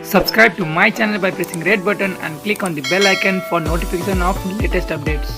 Subscribe to my channel by pressing red button and click on the bell icon for notification of latest updates.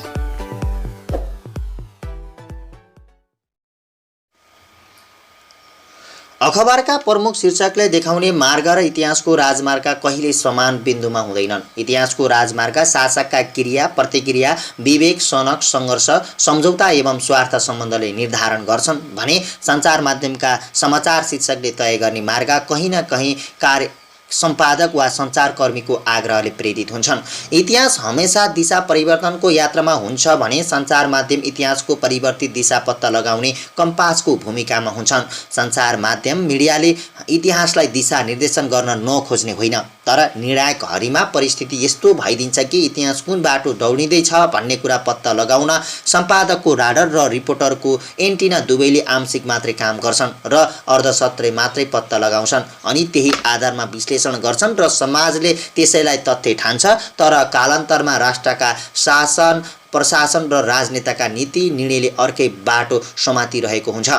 अखबारका प्रमुख शीर्षकले देखाउने मार्ग र इतिहासको राजमार्ग कहिले समान बिन्दुमा हुँदैनन्। इतिहासको राजमार्ग शासकका क्रिया, प्रतिक्रिया, विवेक, सनक, सङ्घर्ष, सम्झौता एवं स्वार्थ सम्बन्धले निर्धारण गर्छन् भने सञ्चार माध्यमका समाचार शीर्षकले तय गर्ने मार्ग कहीँ न कहीँ कार्य सम्पादक वा सञ्चारकर्मीको आग्रहले प्रेरित हुन्छन्। इतिहास हमेसा दिशा परिवर्तनको यात्रामा हुन्छ भने सञ्चार माध्यम इतिहासको परिवर्तित दिशा पत्ता लगाउने कम्पासको भूमिकामा हुन्छन्। सञ्चार माध्यम मिडियाले इतिहासलाई दिशा निर्देशन गर्न नखोज्ने होइन, तर निर्णायक घडीमा परिस्थिति यस्तो भइदिन्छ कि इतिहास कुन बाटो दौडिँदैछ भन्ने कुरा पत्ता लगाउन सम्पादकको राडर र रिपोर्टरको एन्टिना दुवैले आंशिक मात्रै काम गर्छन् र अर्धसत्रै मात्रै पत्ता लगाउँछन् अनि त्यही आधारमा विश्लेषण गर्छन् र समाजले त्यसैलाई तथ्य ठान्छ। तर कालान्तरमा राष्ट्रका शासन, प्रशासन र राजनेताका नीति निर्णयले अर्कै बाटो समातिरहेको हुन्छ।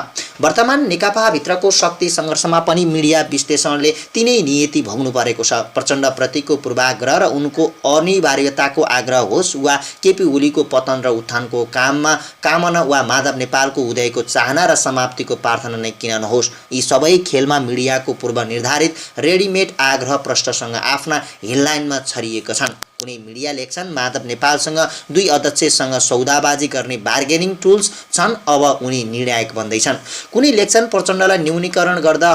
वर्तमान नेकपाभित्रको शक्ति सङ्घर्षमा पनि मिडिया विश्लेषणले तिनै नियति भोग्नु परेको छ। प्रचण्डप्रतिको पूर्वाग्रह र उनको अनिवार्यताको आग्रह होस् वा केपी ओलीको पतन र उत्थानको कामना वा माधव नेपालको उदयको चाहना र समाप्तिको प्रार्थना नै किन नहोस्, यी सबै खेलमा मिडियाको पूर्वनिर्धारित रेडिमेड आग्रह प्रश्नसँग आफ्ना हेडलाइनमा छरिएका छन्। कुनै मिडिया लेख्छन् माधव नेपालसँग दुई अध्यक्षसँग सौदाबाजी गर्ने बार्गेनिङ टुल्स छन्, अब उनी निर्णायक बन्दैछन्। कुनै लेख्छन् प्रचण्डलाई न्यूनीकरण गर्दा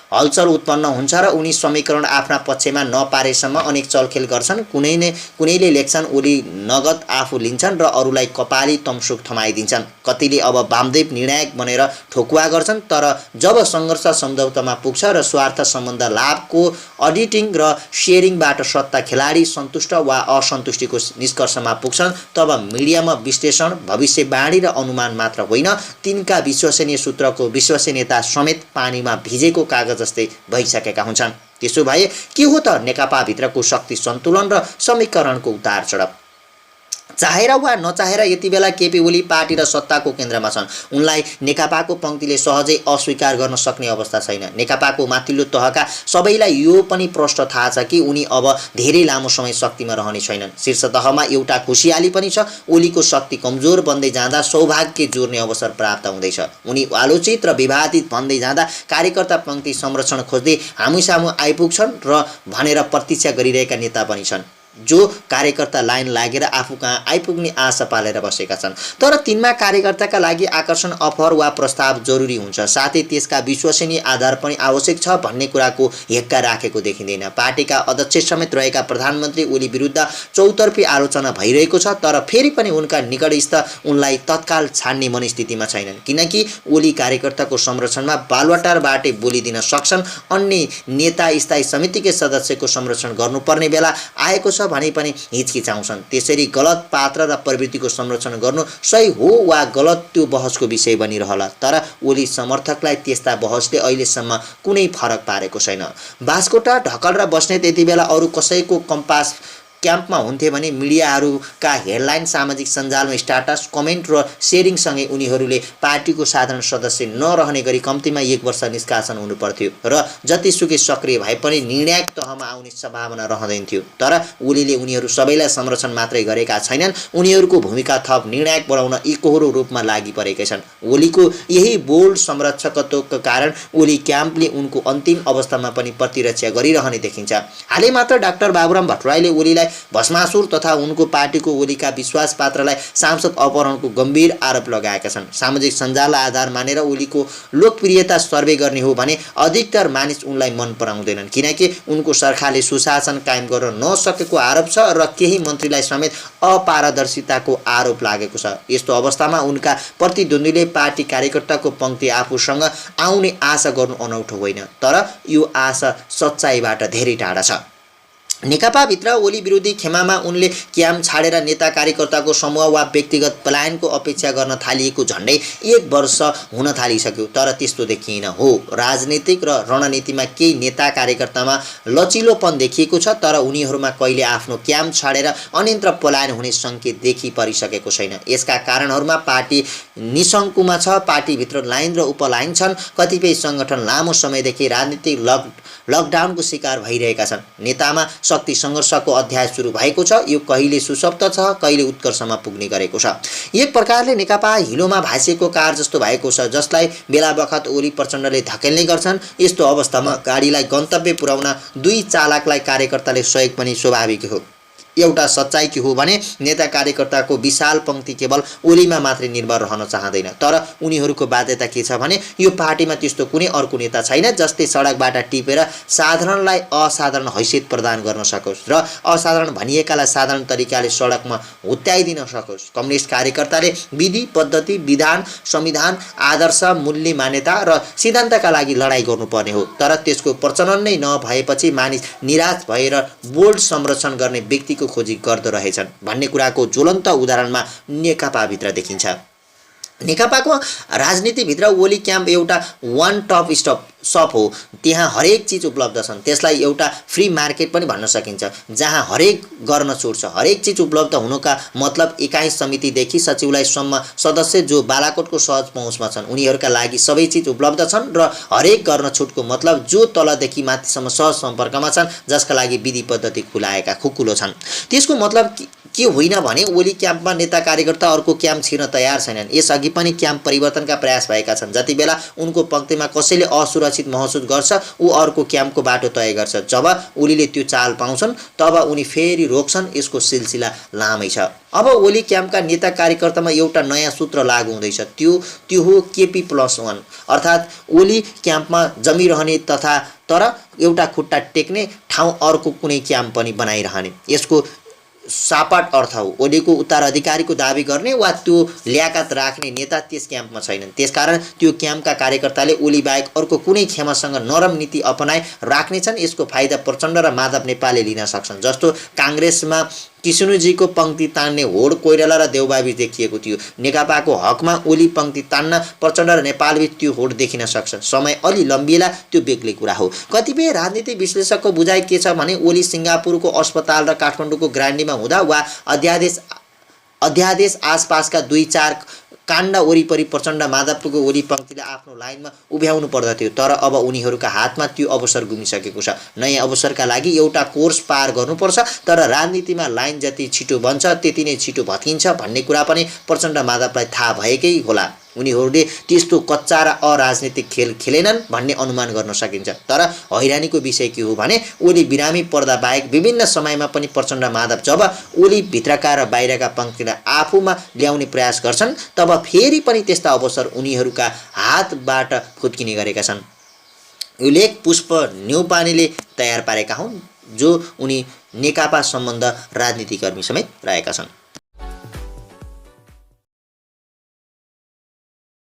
हलचल उत्पन्न हुन्छ र उनी समीकरण आफ्ना पक्षमा नपारेसम्म अनेक चलखेल गर्छन्। कुनैले लेख्छन् ओली नगद आफू लिन्छन् र अरूलाई कपाली तमसुक थमाइदिन्छन्। कतिले अब वामदेव निर्णायक बनेर ठोकुवा गर्छन्, तर जब सङ्घर्ष सम्झौतामा पुग्छ र स्वार्थ सम्बन्ध लाभको अडिटिङ र सेयरिङबाट सत्ता खेलाडी सन्तुष्ट वा असन्तुष्टिको निष्कर्षमा पुग्छन्, तब मिडियामा विश्लेषण, भविष्यवाणी र अनुमान मात्र होइन, तिनका विश्वसनीय सूत्रको विश्वसनीयता समेत पानीमा भिजेको कागज जस्तै भइसकेका हुन्छन्। त्यसो भए के हो त नेकपाभित्रको शक्ति सन्तुलन र समीकरणको उतार चढाव? चाहेर वा नचाहेर यति बेला केपी ओली पार्टी र सत्ताको केन्द्रमा छन्। उनलाई नेकपाको पङ्क्तिले सहजै अस्वीकार गर्न सक्ने अवस्था छैन। नेकपाको माथिल्लो तहका सबैलाई यो पनि प्रश्न थाहा छ कि उनी अब धेरै लामो समय शक्तिमा रहने छैनन्। शीर्ष तहमा एउटा खुसियाली पनि छ, ओलीको शक्ति कमजोर बन्दै जाँदा सौभाग्य जोर्ने अवसर प्राप्त हुँदैछ। उनी आलोचित र विवादित बन्दै जाँदा कार्यकर्ता पङ्क्ति संरक्षण खोज्दै हामीसामु आइपुग्छन् र भनेर प्रतीक्षा गरिरहेका नेता पनि छन्, जो कार्यकर्ता लाइन लागेर आफू कहाँ आइपुग्ने आशा पालेर बसेका छन्। तर तिनमा कार्यकर्ताका लागि आकर्षण, अफर वा प्रस्ताव जरुरी हुन्छ, साथै त्यसका विश्वसनीय आधार पनि आवश्यक छ भन्ने कुराको हेक्का राखेको देखिँदैन। पार्टीका अध्यक्ष समेत रहेका प्रधानमन्त्री ओली विरुद्ध चौतर्फी आलोचना भइरहेको छ, तर फेरि पनि उनका निकटस्थ उनलाई तत्काल छान्ने मनस्थितिमा छैनन्, किनकि ओली कार्यकर्ताको संरक्षणमा बालुवाटारबाटै बोलिदिन सक्छन्। अन्य नेता स्थायी समितिकै सदस्यको संरक्षण गर्नुपर्ने बेला आएको छ भने पनि हिचकिचाउँछन्। त्यसरी गलत पात्र र प्रवृत्तिको संरक्षण गर्नु सही हो वा गलत त्यो बहसको विषय बनिरहला, तर ओली समर्थकलाई त्यस्ता बहसले अहिलेसम्म कुनै फरक पारेको छैन। बास्कोटा, ढकाल र बस्नेत यति बेला अरू कसैको कम्पास क्याम्पमा हुन्थे भने मिडियाहरूका हेडलाइन, सामाजिक सञ्जालमा स्ट्याटस, कमेन्ट र सेयरिङसँगै उनीहरूले पार्टीको साधारण सदस्य नरहने गरी कम्तीमा 1 वर्ष निष्कासन हुनुपर्थ्यो र जतिसुकै सक्रिय भए पनि निर्णायक तहमा आउने सम्भावना रहँदैन थियो। तर ओलीले उनीहरू सबैलाई संरक्षण मात्रै गरेका छैनन्, उनीहरूको भूमिका थप निर्णायक बनाउन एकोहोरो रूपमा लागि परेका छन्। ओलीको यही बोल्ड संरक्षकत्वको कारण ओली क्याम्पले उनको अन्तिम अवस्थामा पनि प्रतिरक्षा गरिरहने देखिन्छ। हालै मात्र डाक्टर बाबुराम भट्टराईले ओलीलाई भस्मासुर तथा उनको पार्टीको ओलीका विश्वास पात्रलाई सांसद अपहरणको गम्भीर आरोप लगाएका छन्। सामाजिक सञ्जाललाई आधार मानेर ओलीको लोकप्रियता सर्वे गर्ने हो भने अधिकतर मानिस उनलाई मन पराउँदैनन्, किनकि उनको सरकारले सुशासन कायम गर्न नसकेको आरोप छ र केही मन्त्रीलाई समेत अपारदर्शिताको आरोप लागेको छ। यस्तो अवस्थामा उनका प्रतिद्वन्द्वीले पार्टी कार्यकर्ताको पङ्क्ति आफूसँग आउने आशा गर्नु अनौठो होइन, तर यो आशा सच्चाइबाट धेरै टाढा छ। नेकपाभित्र ओली विरोधी खेमामा उनले क्याम्प छाडेर नेता कार्यकर्ताको समूह वा व्यक्तिगत पलायनको अपेक्षा गर्न थालिएको झन्डै 1 वर्ष हुन थालिसक्यो, तर त्यस्तो देखिएन। हो, राजनीतिक र रणनीतिमा केही नेता कार्यकर्तामा लचिलोपन देखिएको छ, तर उनीहरूमा कहिले आफ्नो क्याम्प छाडेर अन्यत्र पलायन हुने सङ्केत देखि परिसकेको छैन। यसका कारणहरूमा पार्टी निशङ्कुमा छ, पार्टीभित्र लाइन र उपलाइन छन्, कतिपय सङ्गठन लामो समयदेखि राजनीतिक लकडाउनको शिकार भइरहेका छन्, नेतामा शक्ति सङ्घर्षको अध्याय सुरु भएको छ, यो कहिले सुसप्त छ, कहिले उत्कर्षमा पुग्ने गरेको छ। एक प्रकारले नेकपा हिलोमा भाँसिएको कार जस्तो भएको छ, जसलाई बेला बखत ओली प्रचण्डले धकेल्ने गर्छन्। यस्तो अवस्थामा गाडीलाई गन्तव्य पुर्याउन दुई चालकलाई कार्यकर्ताले सहयोग पनि स्वाभाविक हो। एउटा सच्चाइ के हो भने नेता कार्यकर्ताको विशाल पंक्ति केवल ओलीमा मात्रै निर्भर रहन चाहँदैन, तर उनीहरूको बाध्यता के छ भने यो पार्टीमा त्यस्तो कुनै अर्को नेता छैन जसले सडकबाट टिपेर साधारणलाई असाधारण हैसियत प्रदान गर्न सकोस् र असाधारण भनिएकालाई साधारण तरिकाले सडकमा हुत्याइदिन सकोस्। कम्युनिस्ट कार्यकर्ताले विधि, पद्धति, विधान, संविधान, आदर्श, मूल्य, मान्यता र सिद्धान्तका लागि लडाईँ गर्नुपर्ने हो, तर त्यसको प्रचलन नै नभएपछि मानिस निराश भएर बोल्ड संरक्षण गर्ने व्यक्तिको खोजी गर्दो रहेछन् भन्ने कुराको ज्वलन्त उदाहरणमा नेकपाभित्र देखिन्छ। नेकपाको राजनीतिभित्र ओली क्याम्प एउटा वान टप सप हो। त्यहाँ हरेक चिज उपलब्ध छन्, त्यसलाई एउटा फ्री मार्केट पनि भन्न सकिन्छ, जहाँ हरेक गर्न छोड्छ। हरेक चिज उपलब्ध हुनुका मतलब इकाइ समितिदेखि सचिवालयसम्म सदस्य जो बालाकोटको सहज पहुँचमा छन् उनीहरूका लागि सबै चिज उपलब्ध छन्, र हरेक गर्न छुटको मतलब जो तलदेखि माथिसम्म सहज सम्पर्कमा छन्, जसका लागि विधि पद्धति खुकुलो छन्। त्यसको मतलब के होइन भने ओली क्याम्पमा नेता कार्यकर्ता अर्को क्याम्प छिर्न तयार छैनन्। यसअघि पनि क्याम्प परिवर्तनका प्रयास भएका छन्। जति बेला उनको पंक्तिमा कसैले असुरक्षित महसुस गर्छ ऊ अर्को क्याम्पको बाटो तय गर्छ। जब ओलीले त्यो चाल पाउँछन् तब उनी फेरि रोक्छन्। यसको सिलसिला लामै छ। अब ओली क्याम्पका नेता कार्यकर्तामा एउटा नयाँ सूत्र लागू हुँदैछ, त्यो हो KP+1, अर्थात् ओली क्याम्पमा जमिरहने तथा तर एउटा खुट्टा टेक्ने ठाउँ अर्को कुनै क्याम्प पनि बनाइरहने। यसको सापाट अर्थ हो ओलीको उत्तराधिकारीको दाबी गर्ने वा त्यो ल्याकत राख्ने नेता त्यस क्याम्पमा छैनन्। त्यसकारण त्यो क्याम्पका कार्यकर्ताले ओली बाहेक अर्को कुनै खेमासँग नरम नीति अपनाइ राख्नेछन्। यसको फाइदा प्रचण्ड र माधव नेपालले लिन सक्छन्। जस्तो काङ्ग्रेसमा किशुनुजीको पंक्ति तान्ने होड कोइराला र देउबाबी देखिएको थियो, नेकपाको हकमा ओली पंक्ति तान्न प्रचण्ड र नेपालबीच त्यो होड देखिन सक्छ। समय अलि लम्बिएला, त्यो बेग्लै कुरा हो। कतिपय राजनीतिक विश्लेषकको बुझाइ के छ भने ओली सिङ्गापुरको अस्पताल र काठमाडौँको ग्रान्डीमा हुँदा वा अध्यादेश आसपासका 2-4 काण्ड वरिपरि प्रचण्ड माधवको ओली पंक्तिले आफ्नो लाइनमा उभ्याउनु पर्दथ्यो, तर अब उनीहरूका हातमा त्यो अवसर गुमिसकेको छ। नयाँ अवसरका लागि एउटा कोर्स पार गर्नुपर्छ, तर राजनीतिमा लाइन जति छिटो बन्छ त्यति नै छिटो भत्किन्छ भन्ने कुरा पनि प्रचण्ड माधवलाई थाहा भएकै होला। उनीहरूले त्यस्तो कच्चा र अराजनीतिक खेल खेलेनन् भन्ने अनुमान गर्न सकिन्छ। तर हैरानीको विषय के हो भने ओली बिरामी पर्दा बाहेक विभिन्न समयमा पनि प्रचण्ड माधव जब ओली भित्रका र बाहिरका पंक्तिलाई आफूमा ल्याउने प्रयास गर्छन् तब फेरि पनि त्यस्ता अवसर उनीहरूका हातबाट फुत्किने गरेका छन्। यो लेख पुष्प न्यौपानेले तयार पारेका हुन्, जो उनी नेकपा सम्बन्ध राजनीतिकर्मी समेत रहेका छन्।